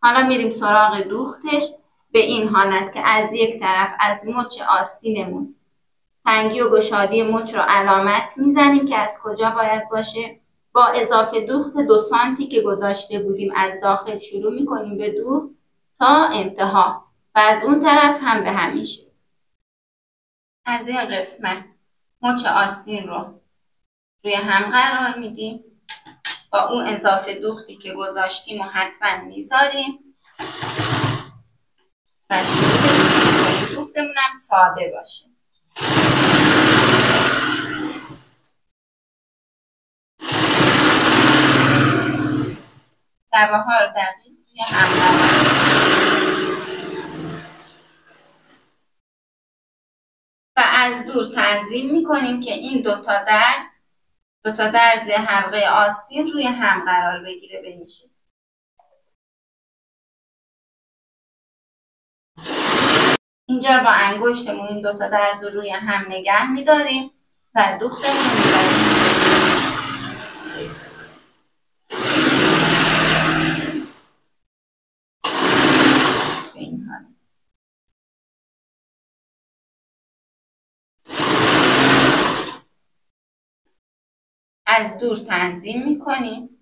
حالا میریم سراغ دوختش. به این حالت که از یک طرف از مچ آستینمون تنگی و گشادی مچ رو علامت میزنیم که از کجا باید باشه. با اضافه دوخت 2 سانتی که گذاشته بودیم از داخل شروع میکنیم به دوخت تا انتها و از اون طرف هم به همین شکل. از این قسمت مچ آستین رو روی هم قرار میدیم، با اون اضافه دوختی که گذاشتیم و حتما میذاریم و شروع دوختمون هم ساده باشه. لبه ها رو دقیق روی هم و از دور تنظیم میکنیم که این دوتا درز حلقه آستین روی هم قرار بگیره بمیشه. اینجا با انگشتمون این دوتا درز رو روی هم نگه میداریم و دوختمون رو میبریم. به این حالت. از دور تنظیم میکنیم.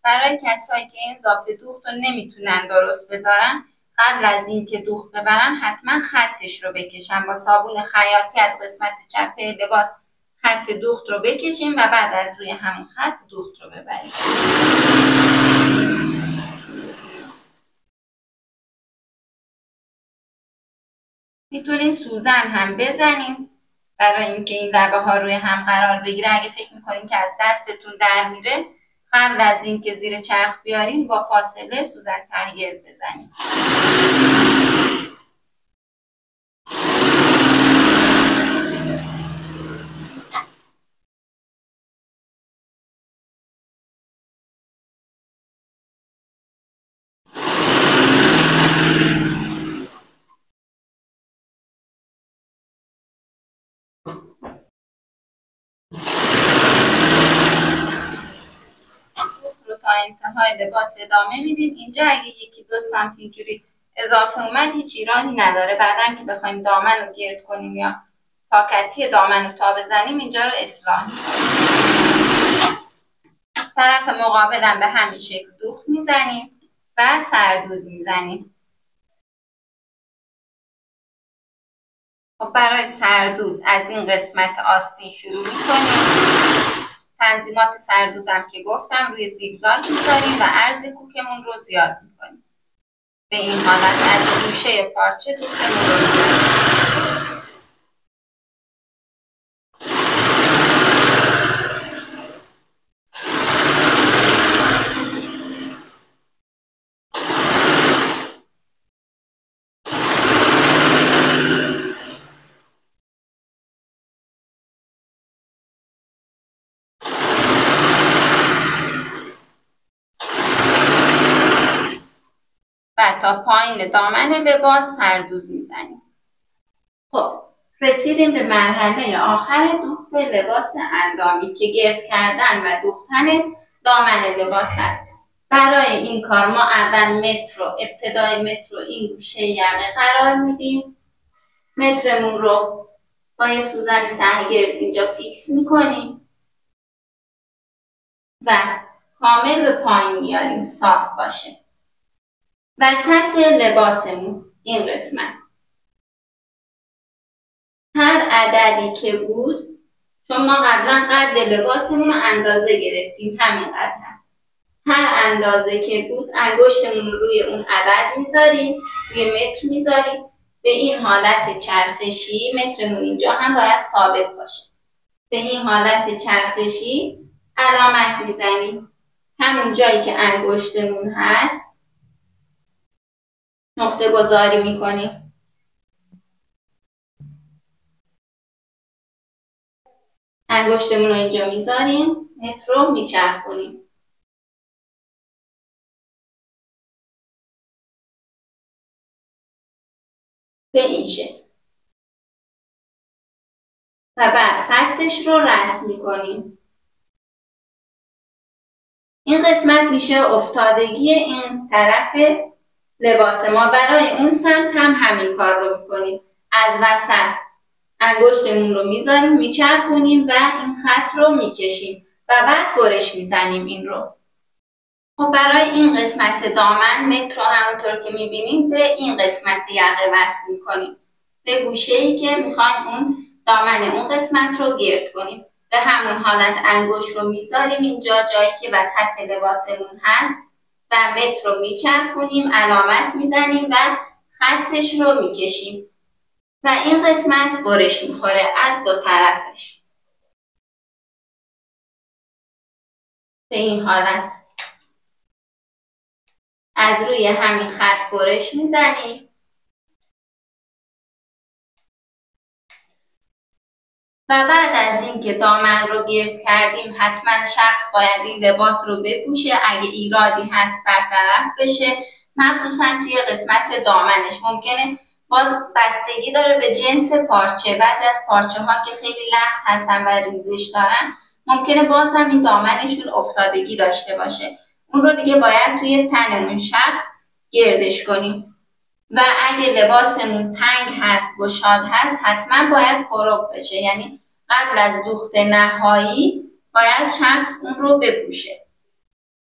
برای کسایی که این اضافه دوخت رو نمیتونن درست بذارن، قبل از اینکه دوخت ببرن حتما خطش رو بکشن. با صابون خیاطی از قسمت چپ لباس خط دوخت رو بکشیم و بعد از روی همون خط دوخت رو ببریم. میتونین سوزن هم بزنیم برای اینکه این لبه ها روی هم قرار بگیره. اگه فکر میکنین که از دستتون در میره، قبل از اینکه زیر چرخ بیارین با فاصله سوزن تحگیر بزنین. رو تا انتهای لباس ادامه میدیم. اینجا اگه 1-2 سانتی اینجوری اضافه اومد هیچ ایرادی نداره. بعدن که بخوایم دامن رو گرد کنیم یا پاکتی دامن رو تا بزنیم اینجا رو اصلاح میکنیم. طرف مقابلم به همین شکل دوخت میزنیم و سردوز میزنیم. خب برای سردوز از این قسمت آستین شروع میکنیم. تنظیمات سردوزم که گفتم روی زیگزاگ میذاریم و عرض کوکمون رو زیاد میکنیم. به این حالت از گوشه پارچه دوختمون رو میزنیم. و تا پایین دامن لباس سردوز میزنیم. خب رسیدیم به مرحله آخر دوخت لباس اندامی که گرد کردن و دوختن دامن لباس هست. برای این کار ما اول ابتدای متر رو این گوشه یقه قرار میدیم. مترمون رو با یه سوزن تهگرد اینجا فیکس میکنیم و کامل به پایین میاریم صاف باشه. وسط لباسمون این قسمت هر عددی که بود، چون ما قبلا قد لباسمون رو اندازه گرفتیم همین قد هست، هر اندازه که بود انگشتمون رو روی اون عدد میذاریم، روی متر میذاریم. به این حالت چرخشی مترمون اینجا هم باید ثابت باشه. به این حالت چرخشی علامت میزنیم. همون جایی که انگشتمون هست نقطه گذاری میکنیم. انگشتمون رو اینجا میذاریم، متر رو میچرخونیم. به این شکل. و بعد خطش رو رسم می‌کنیم. این قسمت میشه افتادگی این طرف لباس ما. برای اون سمت هم همین کار رو می‌کنیم. از وسط انگشتمون رو میذاریم، میچرخونیم و این خط رو میکشیم و بعد برش میزنیم این رو. خب برای این قسمت دامن متر رو همونطور که میبینیم به این قسمت یقه وصل میکنیم، به گوشه‌ای که میخوایم اون دامن اون قسمت رو گرد کنیم. به همون حالت انگشت رو میذاریم اینجا جایی که وسط لباسمون هست و متر رو میچرخونیم، علامت میزنیم و خطش رو میکشیم و این قسمت برش میخوره از دو طرفش. به این حالت از روی همین خط برش میزنیم و بعد از اینکه دامن رو گرد کردیم حتما شخص باید این لباس رو بپوشه. اگه ایرادی هست برطرف بشه، مخصوصا توی قسمت دامنش ممکنه باز بستگی داره به جنس پارچه. بعضی از پارچه ها که خیلی لخت هستن و ریزش دارن ممکنه باز هم این دامنشون افتادگی داشته باشه. اون رو دیگه باید توی تن اون شخص گردش کنیم و اگه لباسمون تنگ هست، گشاد هست، حتما باید پروب بشه، یعنی قبل از دوخت نهایی باید شخص اون رو بپوشه.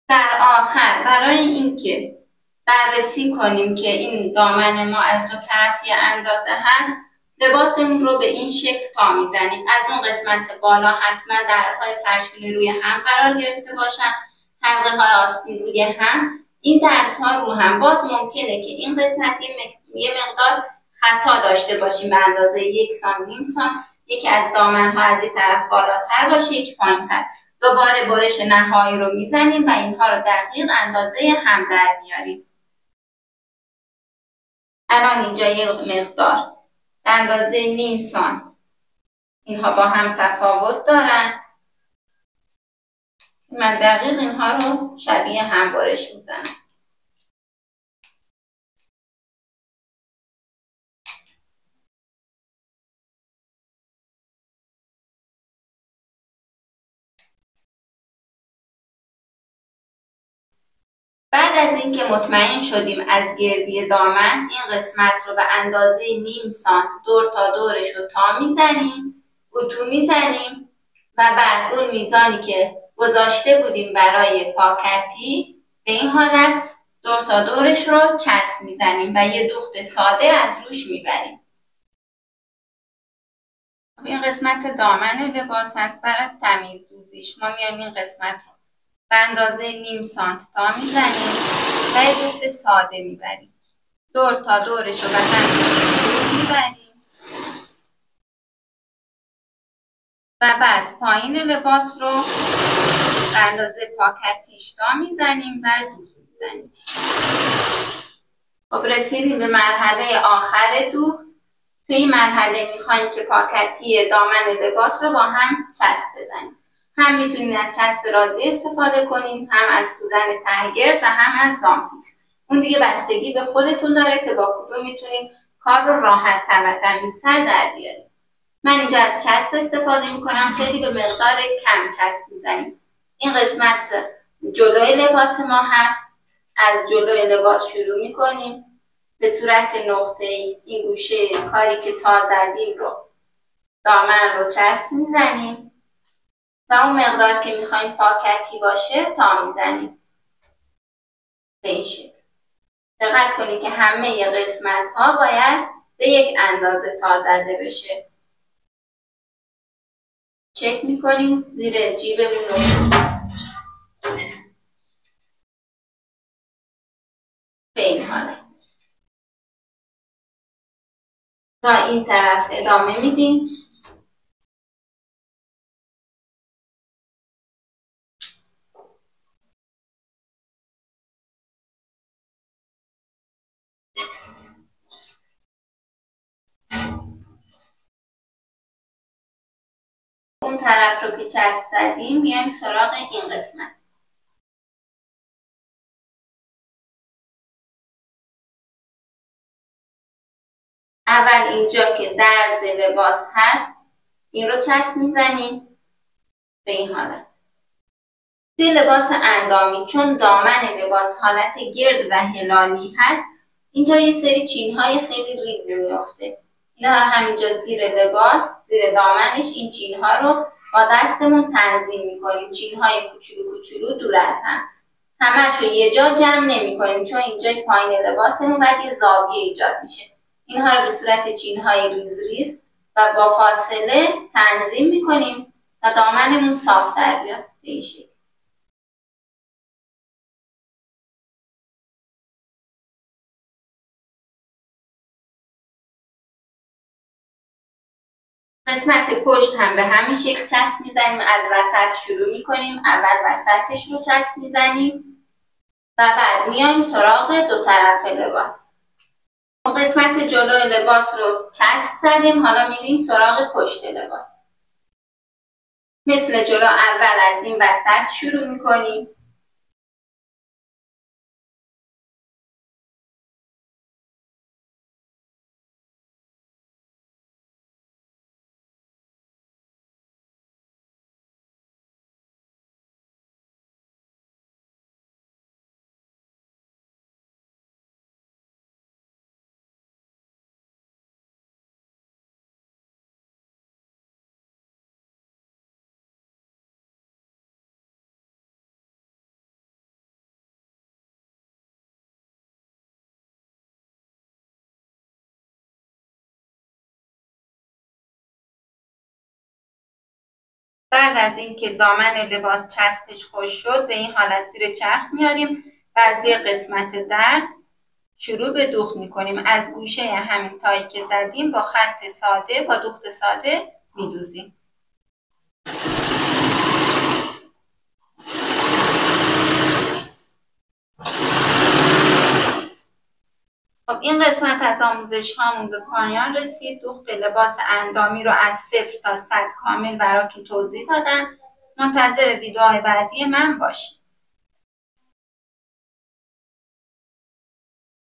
در آخر برای اینکه بررسی کنیم که این دامن ما از دو طرف یه اندازه هست، لباسمون رو به این شکل تا میزنیم. از اون قسمت بالا حتما درزهای سرشونه روی هم قرار گرفته باشن، حلقه های آستین روی هم. این درزها رو هم باز ممکنه که این قسمت یه مقدار خطا داشته باشیم به اندازه 1 سانت، نیم سانت. یکی از دامن ها از این طرف بالاتر باشه، یکی پایین‌تر. دوباره برش نهایی رو میزنیم و اینها رو دقیق اندازه هم در میاریم. الان اینجا یه مقدار به اندازه نیم سانت اینها با هم تفاوت دارن. من دقیق اینها رو شبیه هم برش میزنم. بعد از اینکه مطمئن شدیم از گردی دامن، این قسمت رو به اندازه نیم سانت دور تا دورش رو تا میزنیم، اتو میزنیم و بعد اون میزانی که گذاشته بودیم برای پاکتی به این حالت دور تا دورش رو چسب میزنیم و یه دوخت ساده از روش میبریم. این قسمت دامن لباس هست. برای تمیز دوزیش ما میایم این قسمت رو به اندازه نیم سانت تا میزنیم و یه دوخت ساده میبریم، دور تا دورش رو به هم میبریم و بعد پایین لباس رو به اندازه پاکتیش تا میزنیم و دوخت میزنیم. خب رسیدیم به مرحله آخر دوخت. توی این مرحله میخوایم که پاکتی دامن لباس رو با هم چسب بزنیم. هم میتونین از چسب رازی استفاده کنین، هم از سوزن تهگرد و هم از زامفیکس. اون دیگه بستگی به خودتون داره که با کدوم میتونین کار رو راحت تر و تمیزتر در بیارین. من اینجا از چسب استفاده میکنم، خیلی به مقدار کم چسب میزنیم. این قسمت جلوی لباس ما هست. از جلوی لباس شروع میکنیم به صورت نقطه‌ای این گوشه کاری که تا زدیم رو دامن رو چسب میزنیم و اون مقدار که میخوایم پاکتی باشه تا میزنیم به این شکل. دقت کنید که همه قسمت ها باید به یک اندازه تا زده بشه. چک میکنیم زیر جیبمون رو به این حالت. تا این طرف ادامه میدیم. اون طرف رو که چسب زدیم میایم سراغ این قسمت. اول اینجا که درز لباس هست این رو چسب میزنیم به این حالت. توی لباس اندامی چون دامن لباس حالت گرد و هلالی هست، اینجا یه سری چینهای خیلی ریزی میفته. اینا رو همینجا زیر لباس، زیر دامنش این چینها رو با دستمون تنظیم میکنیم. چینهای کوچولو کوچولو دور از هم. همه‌شو یه جا جمع نمی‌کنیم چون اینجای پایین لباسمون بعد یه زاویه ایجاد میشه. اینها رو به صورت چینهای ریز ریز و با فاصله تنظیم میکنیم تا دامنمون صاف در بیاد به این شکل. قسمت پشت هم به همین شکل چسب میزنیم. از وسط شروع میکنیم. اول وسطش رو چسب میزنیم و بعد میایم سراغ دو طرف لباس. قسمت جلوی لباس رو چسب زدیم. حالا میریم سراغ پشت لباس. مثل جلو اول از این وسط شروع میکنیم. بعد از اینکه دامن لباس چسبش خوش شد به این حالت زیر چرخ میاریم و از یه قسمت درس شروع به دوخت میکنیم. از گوشه همین تایی که زدیم با خط ساده، با دوخت ساده میدوزیم. خب این قسمت از آموزش هامون به پایان رسید. دوخت لباس اندامی رو از 0 تا 100 کامل براتون توضیح دادم. منتظر ویدیوهای بعدی من باشید.